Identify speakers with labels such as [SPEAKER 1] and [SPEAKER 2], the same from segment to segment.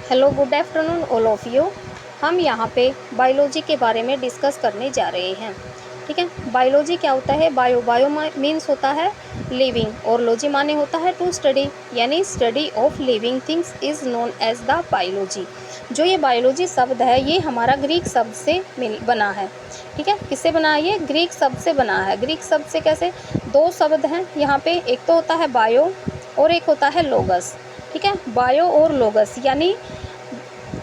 [SPEAKER 1] Hello, good afternoon all of you. हम यहाँ पे बायोलॉजी के बारे में डिस्कस करने जा रहे हैं। ठीक है, बायोलॉजी क्या होता है? बायो मीन्स होता है लिविंग और लॉजी माने होता है टू स्टडी, यानी study of living things is known as the biology. जो ये बायोलॉजी शब्द है ये हमारा ग्रीक शब्द से बना है। ठीक है, किससे बना है? ये ग्रीक शब्द से बना है। ग्रीक शब्द से कैसे? दो शब्द हैं यहाँ पे, एक तो होता है बायो और एक होता है लोगस। ठीक है, बायो और लोगस, यानी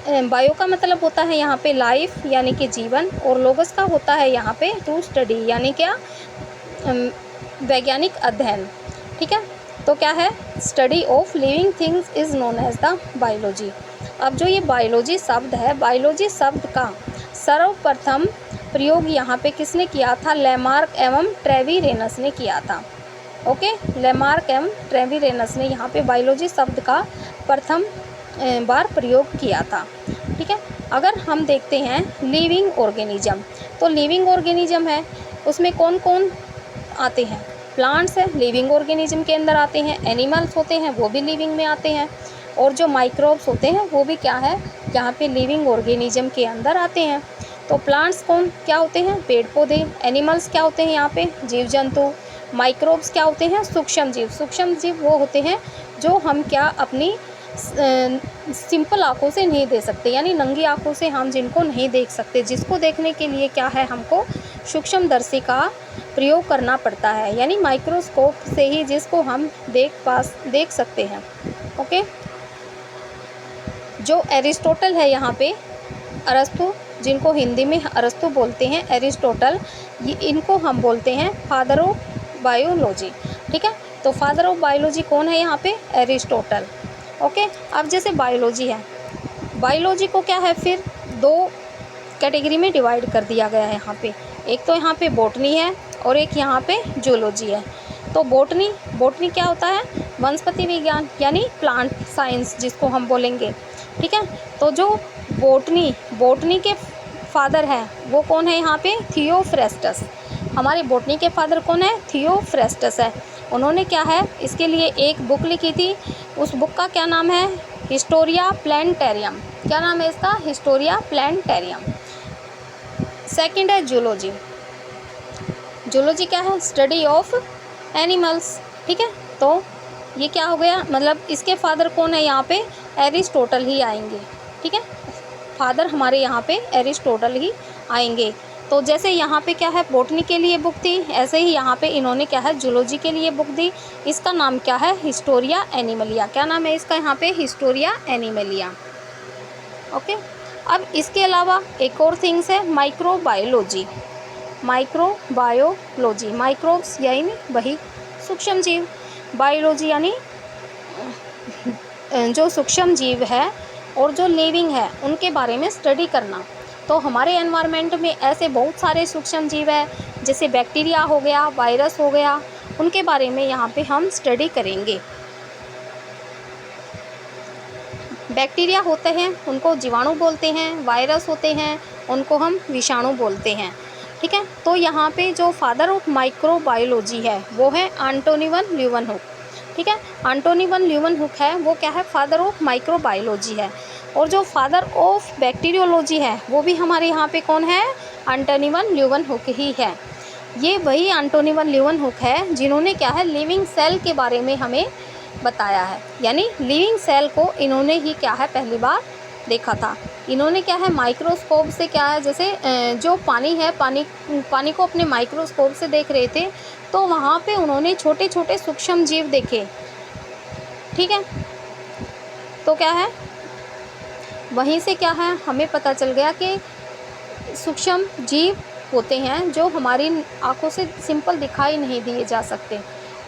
[SPEAKER 1] बायो का मतलब होता है यहाँ पे लाइफ यानी कि जीवन, और लोगस का होता है यहाँ पे टू स्टडी यानी क्या? वैज्ञानिक अध्ययन। ठीक है, तो क्या है? Study of living things is known as the biology. अब जो ये बायोलॉजी शब्द है, बायोलॉजी शब्द का सर्वप्रथम प्रयोग यहाँ पे किसने किया था? लेमार्क एवं ट्रेविरेनस ने किया था। ओके, लेमार्क एवं ट्रेविरेनस ने यहाँ पे बायोलॉजी शब्द का प्रथम बार प्रयोग किया था। ठीक है, अगर हम देखते हैं लिविंग ऑर्गेनिज्म, तो लिविंग ऑर्गेनिज्म है उसमें कौन कौन आते हैं? प्लांट्स है, लिविंग ऑर्गेनिज्म के अंदर आते हैं। एनिमल्स होते हैं, वो भी लिविंग में आते हैं। और जो माइक्रोब्स होते हैं वो भी क्या है? यहाँ पे लिविंग ऑर्गेनिज्म के अंदर आते हैं। तो प्लांट्स कौन क्या होते हैं? पेड़ पौधे। एनिमल्स क्या होते हैं? यहाँ पे जीव जंतु। माइक्रोब्स क्या होते हैं? सूक्ष्म जीव। सूक्ष्म जीव वो होते हैं जो हम क्या अपनी सिंपल आँखों से नहीं देख सकते, यानी नंगी आँखों से हम जिनको नहीं देख सकते, जिसको देखने के लिए क्या है? हमको सूक्ष्मदर्शी का प्रयोग करना पड़ता है, यानी माइक्रोस्कोप से ही जिसको हम देख सकते हैं। ओके, जो एरिस्टोटल है यहाँ पे, अरस्तु, जिनको हिंदी में अरस्तु बोलते हैं, एरिस्टोटल, इनको हम बोलते हैं फादर ऑफ बायोलॉजी। ठीक है, तो फादर ऑफ बायोलॉजी कौन है यहाँ पे? एरिस्टोटल। ओके, अब जैसे बायोलॉजी है, बायोलॉजी को क्या है फिर दो कैटेगरी में डिवाइड कर दिया गया है यहाँ पे। एक तो यहाँ पे बॉटनी है और एक यहाँ पे जूलॉजी है। तो बॉटनी क्या होता है? वनस्पति विज्ञान, यानी प्लांट साइंस जिसको हम बोलेंगे। ठीक है, तो जो बॉटनी के फादर हैं वो कौन है यहाँ पे? थियोफ्रेस्टस। हमारे बॉटनी के फादर कौन है? थियोफ्रेस्टस है। उन्होंने क्या है इसके लिए एक बुक लिखी थी, उस बुक का क्या नाम है? Historia plantarum. क्या नाम है इसका? Historia plantarum. सेकंड है जूलॉजी। जूलॉजी क्या है? Study of animals. ठीक है, तो ये क्या हो गया? मतलब इसके फादर कौन है यहाँ पे? एरिस्टोटल ही आएंगे। ठीक है, फादर हमारे यहाँ पे एरिस्टोटल ही आएंगे। तो जैसे यहाँ पे क्या है बॉटनी के लिए बुक थी, ऐसे ही यहाँ पे इन्होंने क्या है जूलॉजी के लिए बुक दी। इसका नाम क्या है? Historia Animalia. क्या नाम है इसका यहाँ पे? Historia Animalia. ओके, अब इसके अलावा एक और थिंग्स है माइक्रोबायोलॉजी। माइक्रोबायोलॉजी, माइक्रोब्स यानी वही सूक्ष्म जीव, बायोलॉजी यानी जो सूक्ष्म जीव है और जो लिविंग है उनके बारे में स्टडी करना। तो हमारे एनवायरनमेंट में ऐसे बहुत सारे सूक्ष्म जीव है, जैसे बैक्टीरिया हो गया, वायरस हो गया, उनके बारे में यहाँ पे हम स्टडी करेंगे। बैक्टीरिया होते हैं उनको जीवाणु बोलते हैं, वायरस होते हैं उनको हम विषाणु बोलते हैं। ठीक है, तो यहाँ पे जो फादर ऑफ माइक्रोबायोलॉजी है वो है एंटोनी वन ल्यूवेनहुक। ठीक है, एंटोनी वन ल्यूवेनहुक है वो क्या है? फादर ऑफ माइक्रोबायोलॉजी है। और जो फादर ऑफ बैक्टीरियोलॉजी है वो भी हमारे यहाँ पे कौन है? एंटोनी वन ल्यूवेनहुक ही है। ये वही एंटोनी वन ल्यूवेनहुक है जिन्होंने क्या है लिविंग सेल के बारे में हमें बताया है, यानी लिविंग सेल को इन्होंने ही क्या है पहली बार देखा था। इन्होंने क्या है माइक्रोस्कोप से क्या है, जैसे जो पानी है, पानी को अपने माइक्रोस्कोप से देख रहे थे, तो वहाँ पे उन्होंने छोटे छोटे सूक्ष्म जीव देखे। ठीक है, तो क्या है वहीं से क्या है हमें पता चल गया कि सूक्ष्म जीव होते हैं जो हमारी आंखों से सिंपल दिखाई नहीं दिए जा सकते,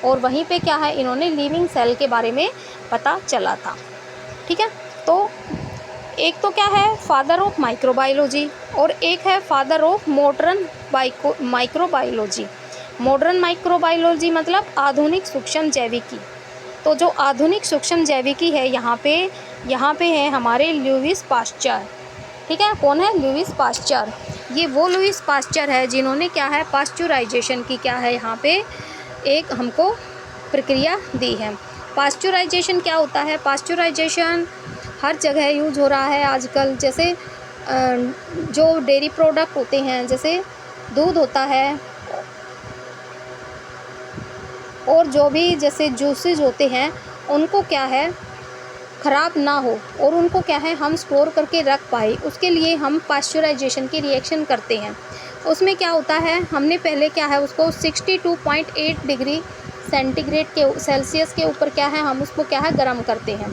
[SPEAKER 1] और वहीं पे क्या है इन्होंने लिविंग सेल के बारे में पता चला था। ठीक है, तो एक तो क्या है फादर ऑफ माइक्रोबायोलॉजी और एक है father of modern microbiology. Modern microbiology मतलब आधुनिक सूक्ष्म जैविकी। तो जो आधुनिक सूक्ष्म जैविकी है यहाँ पे है हमारे लुईस पाश्चर। ठीक है, कौन है? Louis Pasteur. ये वो लुईस पाश्चर है जिन्होंने क्या है पाश्चराइजेशन की क्या है यहाँ पे एक हमको प्रक्रिया दी है। पाश्चराइजेशन क्या होता है? पाश्चराइजेशन हर जगह यूज हो रहा है आजकल। जैसे जो डेयरी प्रोडक्ट होते हैं, जैसे दूध होता है और जो भी जैसे जूसेस होते हैं, उनको क्या है ख़राब ना हो और उनको क्या है हम स्टोर करके रख पाए, उसके लिए हम पास्चराइजेशन की रिएक्शन करते हैं। उसमें क्या होता है, हमने पहले क्या है उसको 62.8 डिग्री सेंटीग्रेड के सेल्सियस के ऊपर क्या है हम उसको क्या है गर्म करते हैं।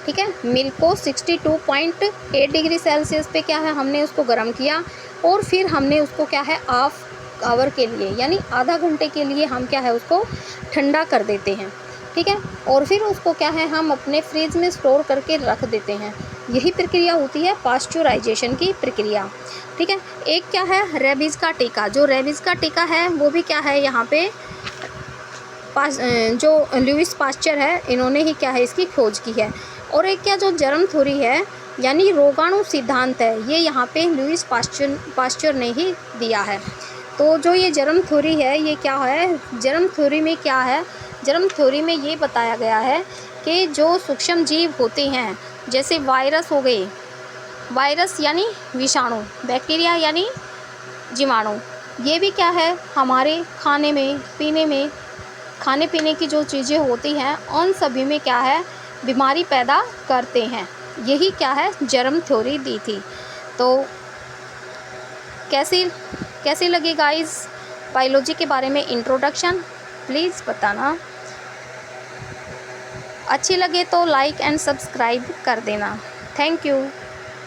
[SPEAKER 1] ठीक है, मिल्क को 62.8 डिग्री सेल्सियस पे क्या है हमने उसको गर्म किया और फिर हमने उसको क्या है हाफ आवर के लिए यानी आधा घंटे के लिए हम क्या है उसको ठंडा कर देते हैं। ठीक है, और फिर उसको क्या है हम अपने फ्रिज में स्टोर करके रख देते हैं। यही प्रक्रिया होती है पास्चराइजेशन की प्रक्रिया। ठीक है, एक क्या है रेबीज़ का टीका। जो रेबीज़ का टीका है वो भी क्या है यहाँ पे जो लुईस पास्चर है, इन्होंने ही क्या है इसकी खोज की है। और एक क्या जो जर्म थ्योरी है यानी रोगाणु सिद्धांत है, ये यहाँ पे लुईस पास्चर ने ही दिया है। तो जो ये जर्म थ्योरी है ये क्या है, जर्म थ्योरी में क्या है, जर्म थ्योरी में ये बताया गया है कि जो सूक्ष्म जीव होते हैं जैसे वायरस हो गए, वायरस यानी विषाणु, बैक्टीरिया यानी जीवाणु, ये भी क्या है हमारे खाने में पीने में, खाने पीने की जो चीज़ें होती हैं उन सभी में क्या है बीमारी पैदा करते हैं। यही क्या है जर्म थ्योरी दी थी। तो कैसी लगी गाइस बायोलॉजी के बारे में इंट्रोडक्शन, प्लीज़ बताना। अच्छी लगे तो लाइक एंड सब्सक्राइब कर देना। Thank you.